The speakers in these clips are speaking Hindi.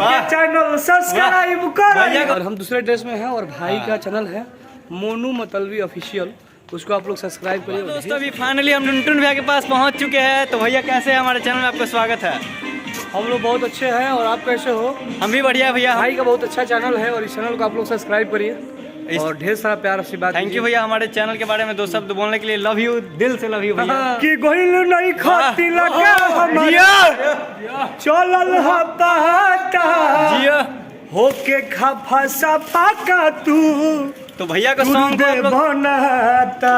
के चैनल सब्सक्राइब करो। और हम दूसरे ड्रेस में हैं और भाई का चैनल है मोनू मतलबी ऑफिशियल, उसको आप लोग सब्सक्राइब करिए। दोस्तों अभी फाइनली हम टुनटुन भैया के पास पहुंच चुके हैं। तो भैया कैसे हैं? हमारे चैनल में आपका स्वागत है। हम लोग बहुत अच्छे हैं और आप कैसे हो? हम भी बढ़िया भैया। भाई का बहुत अच्छा चैनल है और इस चैनल को आप लोग सब्सक्राइब करिए और ढेर सारा प्यार से बात। थैंक यू भैया हमारे चैनल के बारे में दो शब्द बोलने के लिए। लव यू, दिल से लव यू भैया। कि गोइल नहीं खाती लगा हमारा चलल हता जिया होके खफा सफा का तू तो भैया का सॉन्ग दे बनाता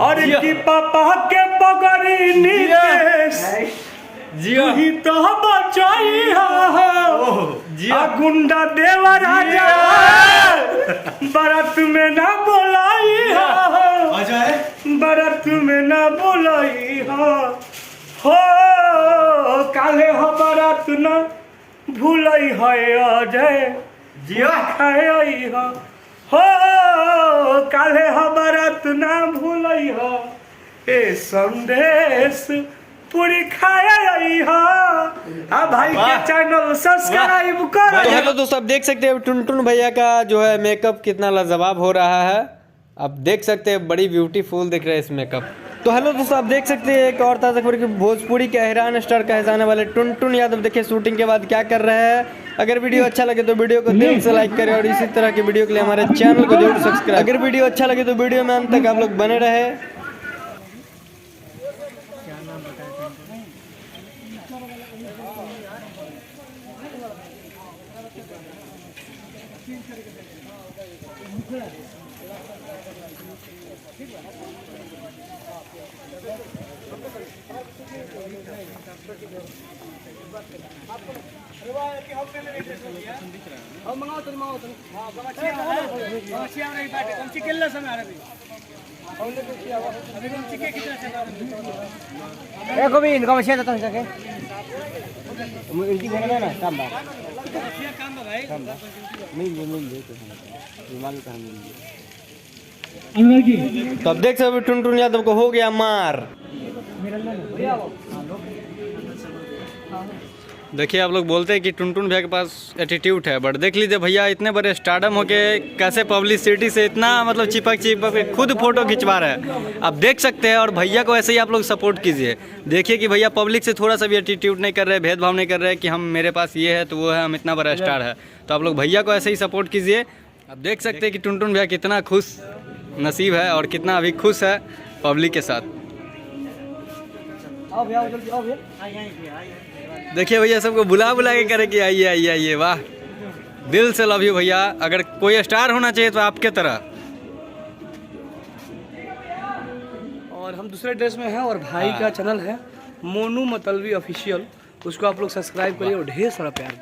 और कि पापा के पगड़ी नीलेश जिया ही तो बचाई जिया गुंडा देवा राजा बरात में ना बोलाई बरात में ना बोलाई हो काले हो बरात ना भूलई है अजय जिया खाई हो काले हो बरात ना भूलई हो ए संदेश पूरी खाया भाई के चैनल सब्सक्राइब करो। तो हेलो दोस्तों, आप देख सकते हैं टुनटुन भैया का जो है मेकअप कितना लाजवाब हो रहा है। आप देख सकते हैं बड़ी ब्यूटीफुल दिख रहा है इस मेकअप। तो हेलो दोस्तों, आप देख सकते हैं एक और ताज़ा खबर की भोजपुरी के हैरान स्टार कहे जाने वाले टुनटुन यादव देखिए शूटिंग के बाद क्या कर रहे हैं। अगर वीडियो अच्छा लगे तो वीडियो को दिल से लाइक करें और इसी तरह की वीडियो के लिए हमारे चैनल को जरूर सब्सक्राइब। अगर वीडियो अच्छा लगे तो वीडियो में अंत तक आप लोग बने रहे। तो अब देख सकते टुनटुन यादव को हो गया मार। देखिए आप लोग बोलते हैं कि टुनटुन भैया के पास एटीट्यूड है, बट देख लीजिए भैया इतने बड़े स्टारडम होके कैसे पब्लिसिटी से इतना मतलब चिपक खुद फोटो खिंचवा रहे हैं। आप देख सकते हैं और भैया को ऐसे ही आप लोग सपोर्ट कीजिए। देखिए कि भैया पब्लिक से थोड़ा सा भी एटीट्यूड नहीं कर रहे, भेदभाव नहीं कर रहे कि हम मेरे पास ये है तो वो है, हम इतना बड़ा स्टार है। तो आप लोग भैया को ऐसे ही सपोर्ट कीजिए। आप देख सकते हैं कि टुनटुन भैया कितना खुश नसीब है और कितना अभी खुश है पब्लिक के साथ। देखिए भैया सबको बुला के करे कि आइए आइए आइए। वाह, दिल से लव यू भैया। अगर कोई स्टार होना चाहिए तो आपके तरह। और हम दूसरे ड्रेस में हैं और भाई का चैनल है मोनू मतलबी ऑफिशियल, उसको आप लोग सब्सक्राइब करिए और ढेर सारा प्यार।